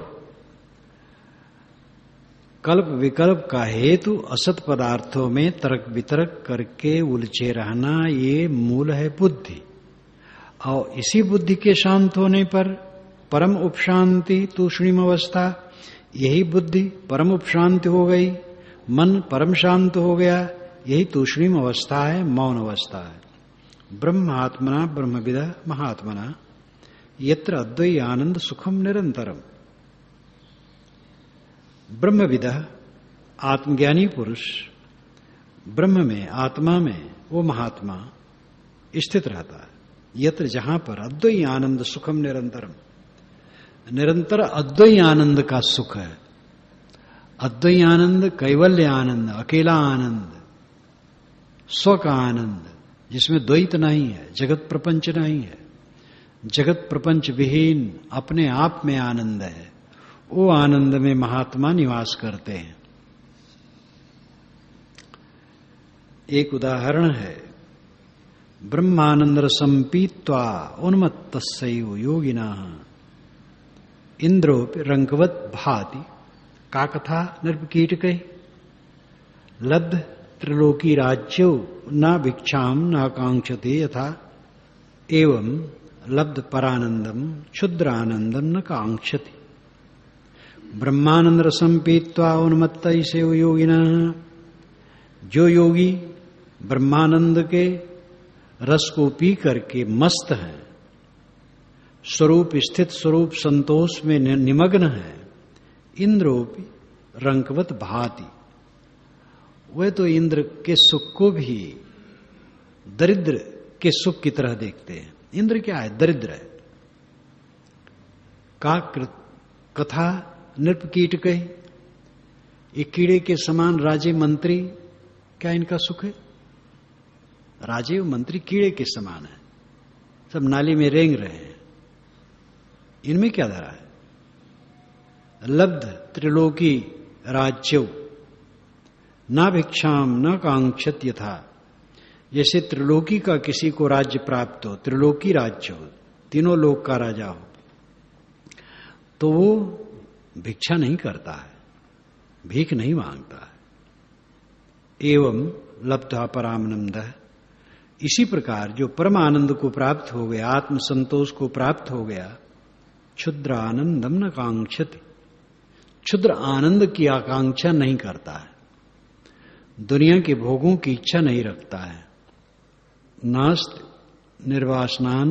कल्प विकल्प का हेतु असत पदार्थों में तर्क वितर्क करके उलझे रहना, ये मूल है बुद्धि। और इसी बुद्धि के शांत होने पर परम उपशांति तूष्णीम अवस्था, यही बुद्धि परम उपशांति हो गई, मन परम शांत हो गया, यही तूष्णीम अवस्था है, मौन अवस्था है। ब्रह्मात्मना ब्रह्मविदा महात्मना यत्र अद्वैत आनंद सुखम निरंतरम। ब्रह्मविद आत्मज्ञानी पुरुष ब्रह्म में, आत्मा में वो महात्मा स्थित रहता है। यत्र जहां पर अद्वैत आनंद सुखम निरंतरम, निरंतर अद्वैत आनंद का सुख है। अद्वैत आनंद, कैवल्य आनंद, अकेला आनंद, स्व का आनंद, जिसमें द्वैत नहीं है, जगत प्रपंच नहीं है, जगत प्रपंच विहीन अपने आप में आनंद है। वो आनंद में महात्मा निवास करते हैं। एक उदाहरण है, ब्रह्मानंद रसं पीत्वा उन्मत्तस्सैव योगिनः इंद्रोपि रंकवत भाति। का कथा नृपकीटकै लब्ध त्रिलोकी राज्यो न भिक्षाम न कांक्षते यथा एवं लब्ध परानंदम क्षुद्रानंदम न कांक्षति। ब्रह्मानंद रसं पीत्वा उन्मत्तैव योगिनः, जो योगी ब्रह्मानंद के रस को पी करके मस्त है, स्वरूप स्थित स्वरूप संतोष में निमग्न है, इंद्रोपि रंकवत भाति, वह तो इंद्र के सुख को भी दरिद्र के सुख की तरह देखते हैं। इंद्र क्या है? दरिद्र है। का कथा नृपकीटकै, एक कीड़े के समान राजे मंत्री, क्या इनका सुख है? राजे और मंत्री कीड़े के समान है, सब नाली में रेंग रहे हैं, इनमें क्या धरा है? लब्ध त्रिलोकी राज्यो न भिक्षाम न कांक्षत यथा, जैसे त्रिलोकी का किसी को राज्य प्राप्त हो, त्रिलोकी राज्य हो, तीनों लोक का राजा हो, तो वो भिक्षा नहीं करता है, भीख नहीं मांगता है। एवं लब्धा परामनंद, इसी प्रकार जो परम आनंद को प्राप्त हो गया, आत्म संतोष को प्राप्त हो गया, क्षुद्र आनंदम न कांक्षति, क्षुद्र आनंद की आकांक्षा नहीं करता है, दुनिया के भोगों की इच्छा नहीं रखता है। नास्त निर्वासनान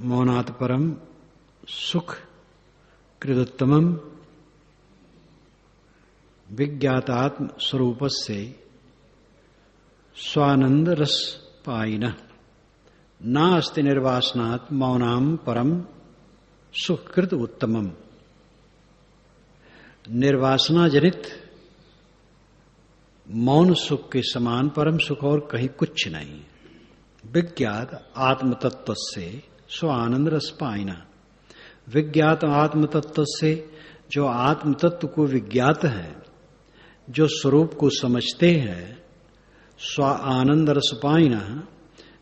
मौनात् परम सुख कृदोत्तमम विज्ञातात्म स्वरूपस्य स्वानंद रस पायिनः नास्ति निर्वासनात् मौनाम परम सुखकृत उत्तमम। निर्वासना जनित मौन सुख के समान परम सुख और कहीं कुछ नहीं। विज्ञात आत्म तत्व से स्व आनंद रस पायिना, विज्ञात आत्म तत्व से जो आत्म तत्व को विज्ञात है, जो स्वरूप को समझते हैं, स्व आनंद रस पायिना,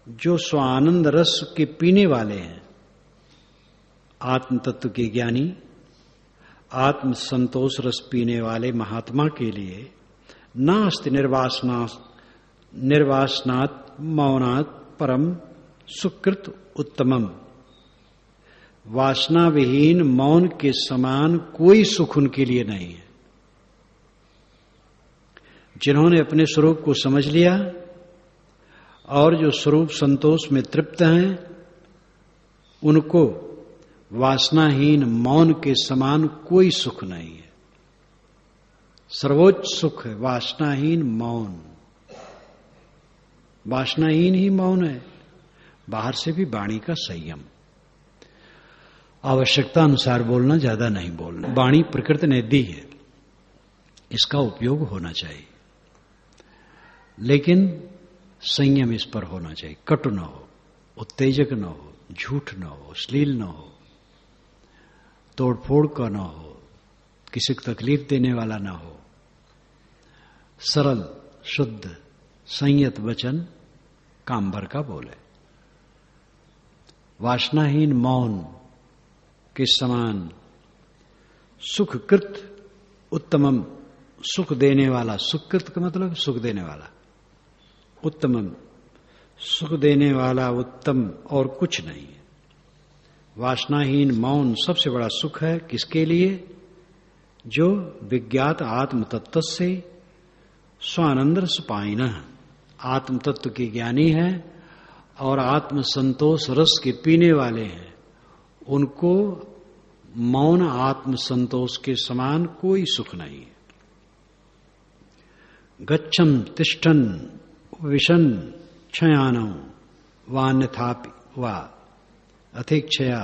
जो स्व आनंद रस के पीने वाले हैं, आत्म तत्व के ज्ञानी, आत्म संतोष रस पीने वाले महात्मा के लिए नास्ति निर्वासनात् मौनात् परम सुकृत उत्तमम, वासना विहीन मौन के समान कोई सुख उनके लिए नहीं है। जिन्होंने अपने स्वरूप को समझ लिया और जो स्वरूप संतोष में तृप्त हैं उनको वासनाहीन मौन के समान कोई सुख नहीं है। सर्वोच्च सुख है वासनाहीन मौन। वासनाहीन ही मौन है। बाहर से भी वाणी का संयम, आवश्यकता अनुसार बोलना, ज्यादा नहीं बोलना। वाणी प्रकृति ने दी है, इसका उपयोग होना चाहिए, लेकिन संयम इस पर होना चाहिए। कटु न हो, उत्तेजक न हो, झूठ न हो, अश्लील न हो, तोड़फोड़ का न हो, किसी को तकलीफ देने वाला न हो। सरल शुद्ध संयत वचन काम भर का बोले। वासनाहीन मौन के समान सुखकृत उत्तमम, सुख देने वाला। सुखकृत का मतलब सुख देने वाला। उत्तमम, सुख देने वाला उत्तम और कुछ नहीं है। वासनाहीन मौन सबसे बड़ा सुख है। किसके लिए? जो विज्ञात आत्म तत्व से स्वानंद रस पाइन, आत्म तत्व के ज्ञानी है और आत्म संतोष रस के पीने वाले हैं। उनको मौन आत्म संतोष के समान कोई सुख नहीं है। गच्छम तिष्ठन विशन क्षयानौ वान्यथापि वा अथेक्षया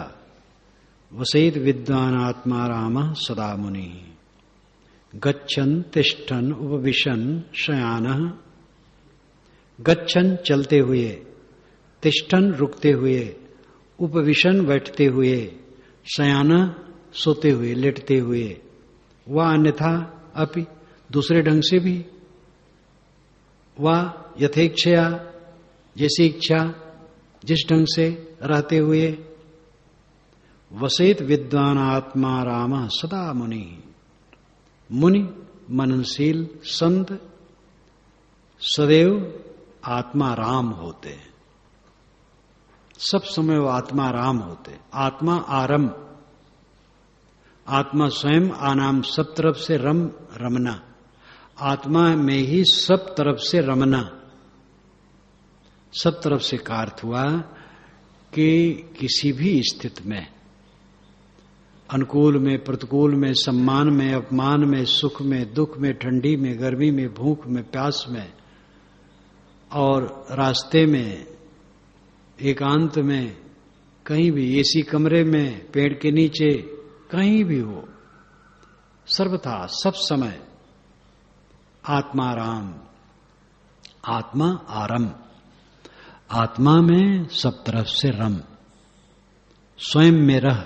वसेत विद्वान आत्मा राम सदा मुनि। गच्छन तिष्ठन उपविशन शयानः, गच्छन चलते हुए, तिष्ठन रुकते हुए, उपविशन बैठते हुए, शयानः सोते हुए लेटते हुए, व अन्यथा अपि दूसरे ढंग से भी, व यथेक्षया जैसी इच्छा जिस ढंग से रहते हुए, वसेत विद्वान आत्मा राम सदा मुनि। मुनि मननशील संत सदैव आत्मा राम होते हैं। सब समय वो आत्मा राम होते। आत्मा आरम, आत्मा स्वयं आनाम, सब तरफ से रम रमना। आत्मा में ही सब तरफ से रमना। सब तरफ से का अर्थ हुआ कि किसी भी स्थिति में, अनुकूल में, प्रतिकूल में, सम्मान में, अपमान में, सुख में, दुख में, ठंडी में, गर्मी में, भूख में, प्यास में, और रास्ते में, एकांत में, कहीं भी, एसी कमरे में, पेड़ के नीचे, कहीं भी हो, सर्वथा सब समय आत्मा राम, आत्मा आरम। आत्मा में सब तरफ से रम, स्वयं में रह।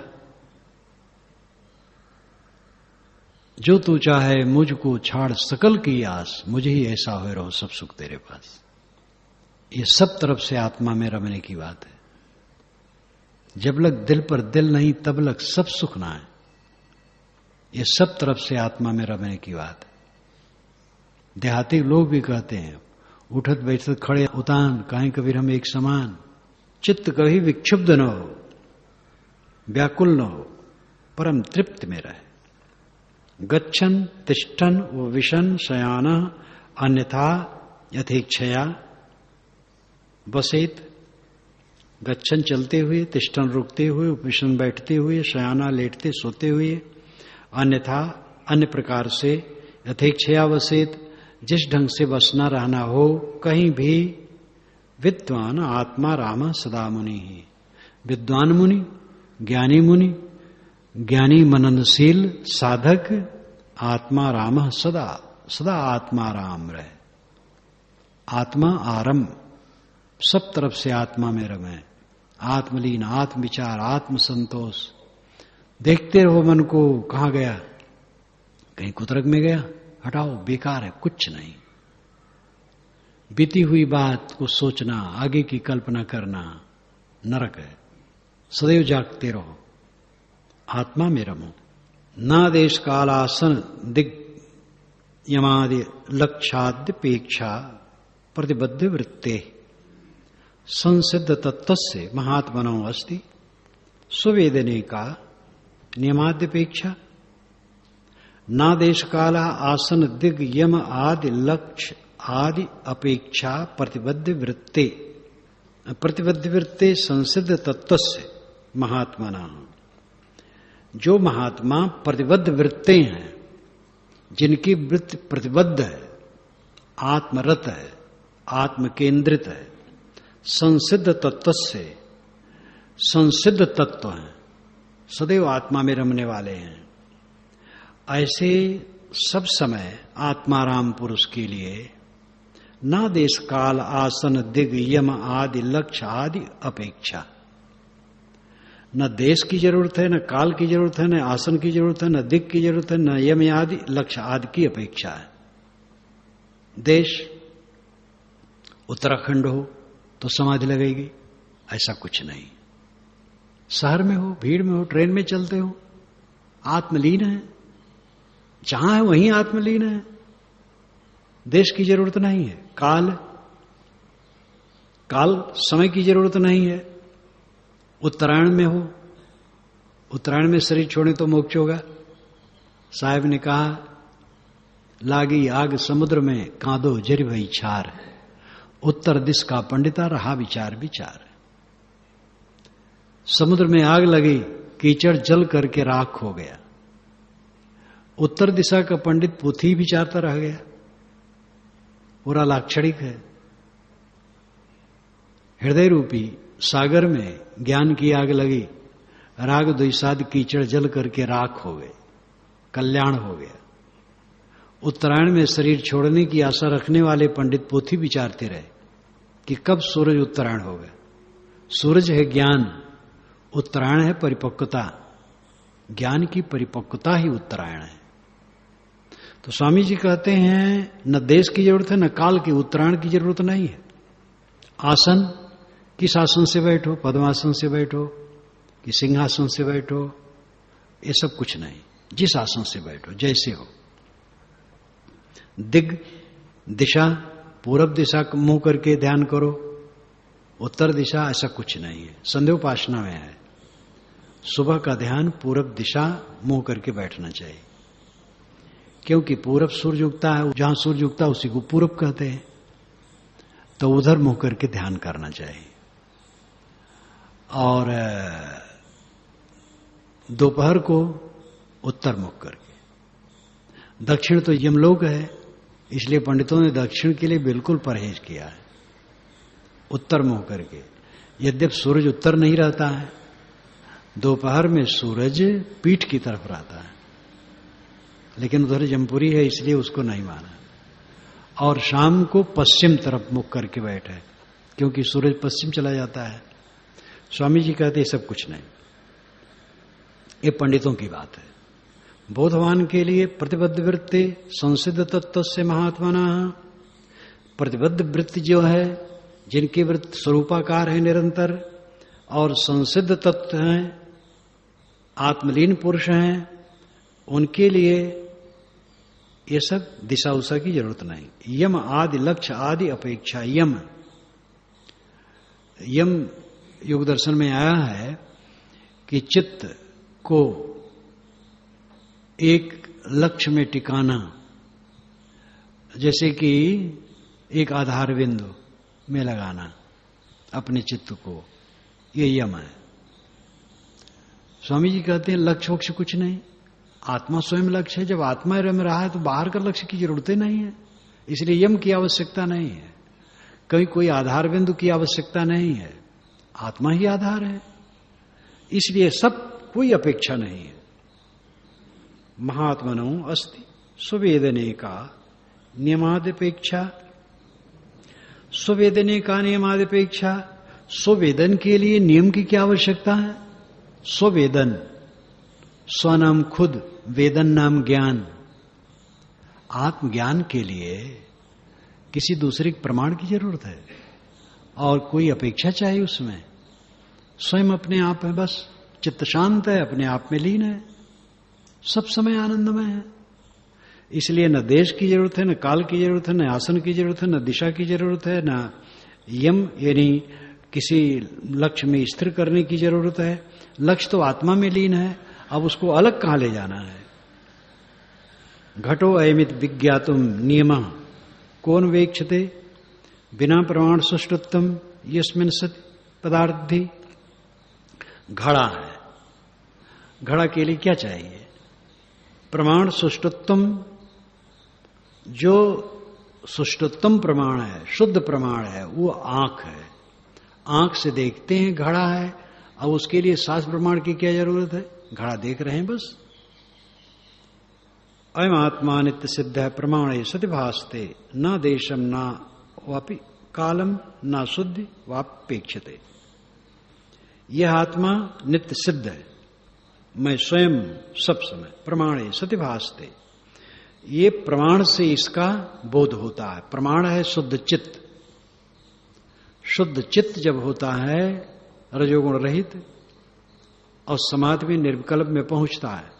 जो तू चाहे मुझको छाड़ सकल की आस, मुझे ही ऐसा हो रहो सब सुख तेरे पास। ये सब तरफ से आत्मा में रमने की बात है। जब लग दिल पर दिल नहीं तब लग सब सुख ना है। ये सब तरफ से आत्मा में रमने की बात है। देहाती लोग भी कहते हैं, उठत बैठत खड़े उतान काहे कबीर हम एक समान। चित्त कभी विक्षुब्ध न हो, व्याकुल न हो, परम तृप्त में रहे। गच्छन तिष्ठन विशन शयान अन्यथा यथेक्षया वसेत। गच्छन चलते हुए, तिष्ठन रुकते हुए, उपविशन बैठते हुए, शयाना लेटते सोते हुए, अन्यथा अन्य प्रकार से, यथेक्षया वसेत जिस ढंग से बसना रहना हो कहीं भी। विद्वान आत्मा राम सदा मुनि ही। विद्वान मुनि, ज्ञानी मुनि, ज्ञानी मननशील साधक आत्मा राम सदा, सदा आत्मा राम रहे। आत्मा आरम, सब तरफ से आत्मा में रमे। आत्मलीन, आत्म विचार, आत्म संतोष। देखते रहो मन को कहां गया, कहीं कुतरक में गया, हटाओ, बेकार है, कुछ नहीं। बीती हुई बात को सोचना, आगे की कल्पना करना नरक है। सदैव जागते रहो, आत्मा में रमो। ना देश कालासन दिग यमादि लक्षाद्यपेक्षा प्रतिबद्ध वृत्ते संसिद्ध तत्व से महात्मनो अस्ति सुवेदने का नियमाद्यपेक्षा। ना देश काला आसन दिग यम आदि लक्ष्य आदि अपेक्षा प्रतिबद्ध वृत्ते। प्रतिबद्ध वृत्ते संसिद्ध तत्व से महात्मा, जो महात्मा प्रतिबद्ध वृत्ते हैं, जिनकी वृत्ति प्रतिबद्ध है, आत्मरत है, आत्म केंद्रित है, संसिद्ध तत्व से, संसिद्ध तत्व हैं, सदैव आत्मा में रमने वाले हैं, ऐसे सब समय आत्माराम पुरुष के लिए ना देश काल आसन दिग यम आदि लक्ष्य आदि अपेक्षा, न देश की जरूरत है, न काल की जरूरत है, न आसन की जरूरत है, न दिग की जरूरत है, न यम आदि लक्ष्य आदि की अपेक्षा है। देश उत्तराखंड हो तो समाधि लगेगी, ऐसा कुछ नहीं। शहर में हो, भीड़ में हो, ट्रेन में चलते हो, आत्मलीन है, जहां है वहीं आत्मलीन है, देश की जरूरत नहीं है। काल समय की जरूरत नहीं है। उत्तरायण में हो, उत्तरायण में शरीर छोड़े तो मोक्ष होगा। साहब ने कहा, लागी आग समुद्र में कांदो जरि भई छार, उत्तर दिश का पंडिता रहा विचार विचार। समुद्र में आग लगी, कीचड़ जल करके राख हो गया, उत्तर दिशा का पंडित पोथी विचारता रह गया। पूरा लाक्षणिक है। हृदय रूपी सागर में ज्ञान की आग लगी, राग द्वेषादि कीचड़ जल करके राख हो गए, कल्याण हो गया। उत्तरायण में शरीर छोड़ने की आशा रखने वाले पंडित पोथी विचारते रहे कि कब सूरज उत्तरायण होगा। सूरज है ज्ञान, उत्तरायण है परिपक्वता। ज्ञान की परिपक्वता ही उत्तरायण है। तो स्वामी जी कहते हैं, न देश की जरूरत है, न काल की, उत्तरायण की जरूरत नहीं है। आसन, किस आसन से बैठो, पद्मासन से बैठो कि सिंहासन से बैठो, ये सब कुछ नहीं। जिस आसन से बैठो, जैसे हो। दिग, दिशा, पूरब दिशा मुंह करके ध्यान करो, उत्तर दिशा, ऐसा कुछ नहीं है। संध्योपासना में है, सुबह का ध्यान पूरब दिशा मुंह करके बैठना चाहिए, क्योंकि पूरब सूर्य उगता है, जहां सूर्य उगता है उसी को पूरब कहते हैं, तो उधर मुंह करके ध्यान करना चाहिए। और दोपहर को उत्तर मुख करके। दक्षिण तो यमलोक है, इसलिए पंडितों ने दक्षिण के लिए बिल्कुल परहेज किया है, उत्तर मुंह करके। यद्यपि सूरज उत्तर नहीं रहता है, दोपहर में सूरज पीठ की तरफ रहता है, लेकिन उधर जमपुरी है इसलिए उसको नहीं माना। और शाम को पश्चिम तरफ मुख करके बैठे, क्योंकि सूरज पश्चिम चला जाता है। स्वामी जी कहते हैं सब कुछ नहीं, ये पंडितों की बात है। बोधवान के लिए प्रतिबद्ध वृत्ति संसिद्ध तत्व से महात्माना, प्रतिबद्ध वृत्ति जो है, जिनकी वृत्ति स्वरूपाकार है निरंतर, और संसिद्ध तत्व हैं, आत्मलीन पुरुष हैं, उनके लिए ये सब दिशा उषा की जरूरत नहीं। यम आदि लक्ष्य आदि अपेक्षा, यम योग दर्शन में आया है कि चित्त को एक लक्ष्य में टिकाना, जैसे कि एक आधार बिंदु में लगाना अपने चित्त को, ये यम है। स्वामी जी कहते हैं लक्ष्य वक्ष्य कुछ नहीं, आत्मा स्वयं लक्ष्य है। जब आत्मा रम रहा है तो बाहर का लक्ष्य की जरूरत ही नहीं है, इसलिए यम की आवश्यकता नहीं है, कहीं कोई आधार बिंदु की आवश्यकता नहीं है, आत्मा ही आधार है, इसलिए सब कोई अपेक्षा नहीं है। महात्मनो अस्ति सुवेदने का नियमादिपेक्षा, सुवेदने का नियमादिपेक्षा। सुवेदन के लिए नियम की क्या आवश्यकता है? स्ववेदन, स्वनाम खुद, वेदन नाम ज्ञान। आत्मज्ञान के लिए किसी दूसरे प्रमाण की जरूरत है और कोई अपेक्षा चाहिए उसमें? स्वयं अपने आप है, बस चित्त शांत है, अपने आप में लीन है, सब समय आनंदमय है। इसलिए न देश की जरूरत है, न काल की जरूरत है, न आसन की जरूरत है, न दिशा की जरूरत है, न यम यानी किसी लक्ष्य में स्थिर करने की जरूरत है। लक्ष्य तो आत्मा में लीन है, अब उसको अलग कहां ले जाना है? घटो अयमित विज्ञातुम नियमः कौन वेक्षते बिना प्रमाण सुष्टुत्तम यस्मिन् सति पदार्थी। घड़ा है, घड़ा के लिए क्या चाहिए? प्रमाण सुष्टुत्तम। जो सुष्टुत्तम प्रमाण है, शुद्ध प्रमाण है, वो आंख है। आंख से देखते हैं घड़ा है। अब उसके लिए शास्त्र प्रमाण की क्या जरूरत है? घड़ा देख रहे हैं बस। अयम आत्मा नित्य सिद्ध है प्रमाणे सति भासते, न देशम न वापि कालम न शुद्धि वापेक्षते। यह आत्मा नित्य सिद्ध है, मैं स्वयं सब समय प्रमाणे सति भासते। ये प्रमाण से इसका बोध होता है। प्रमाण है शुद्ध चित्त। शुद्ध चित्त जब होता है रजोगुण रहित और समाधि में निर्विकल्प में पहुंचता है,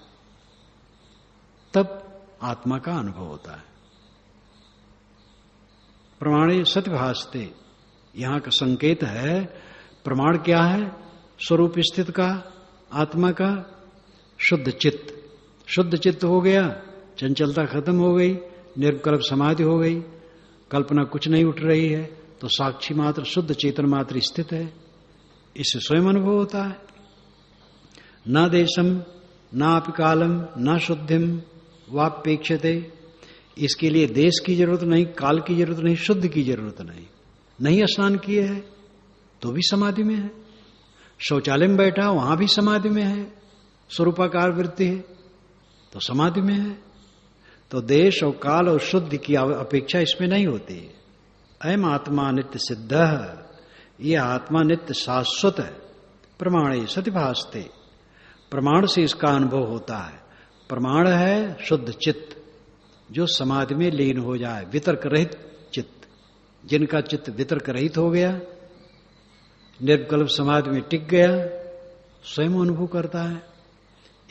तब आत्मा का अनुभव होता है। प्रमाणे सति भासते, यहां का संकेत है। प्रमाण क्या है? स्वरूप स्थित का, आत्मा का शुद्ध चित्त। शुद्ध चित्त हो गया, चंचलता खत्म हो गई, निर्विकल्प समाधि हो गई, कल्पना कुछ नहीं उठ रही है, तो साक्षी मात्र शुद्ध चेतन मात्र स्थित है। इससे स्वयं अनुभव होता है। न देशम नापि कालम न शुद्धिम वापेक्षते। इसके लिए देश की जरूरत नहीं, काल की जरूरत नहीं, शुद्ध की जरूरत नहीं। नहीं स्नान किए है तो भी समाधि में है। शौचालय में बैठा वहां भी समाधि में है, स्वरूपाकार वृत्ति है तो समाधि में है। तो देश और काल और शुद्ध की अपेक्षा इसमें नहीं होती। अयम आत्मा नित्य सिद्ध, यह आत्मा नित्य शाश्वत है। प्रमाणे सति भासते, प्रमाण से इसका अनुभव होता है। प्रमाण है शुद्ध चित्त, जो समाधि में लीन हो जाए, वितर्क रहित चित्त। जिनका चित्त वितर्क रहित हो गया, निर्विकल्प समाधि में टिक गया, स्वयं अनुभव करता है।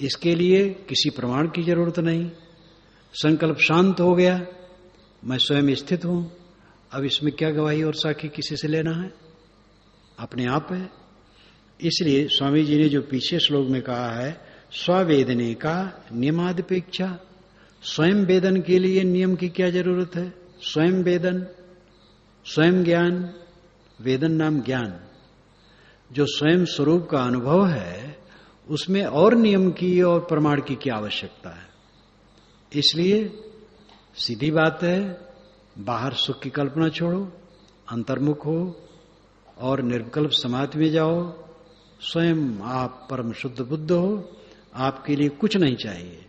इसके लिए किसी प्रमाण की जरूरत नहीं। संकल्प शांत हो गया, मैं स्वयं स्थित हूं, अब इसमें क्या गवाही और साक्षी किसी से लेना है? अपने आप है। इसलिए स्वामी जी ने जो पीछे श्लोक में कहा है, स्ववेदने का नियमादिपेक्षा, स्वयं वेदन के लिए नियम की क्या जरूरत है? स्वयं वेदन, स्वयं ज्ञान। वेदन नाम ज्ञान। जो स्वयं स्वरूप का अनुभव है, उसमें और नियम की और प्रमाण की क्या आवश्यकता है? इसलिए सीधी बात है, बाहर सुख की कल्पना छोड़ो, अंतर्मुख हो और निर्विकल्प समाधि में जाओ। स्वयं आप परम शुद्ध बुद्ध हो, आपके लिए कुछ नहीं चाहिए।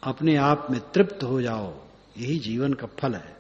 अपने आप में तृप्त हो जाओ, यही जीवन का फल है।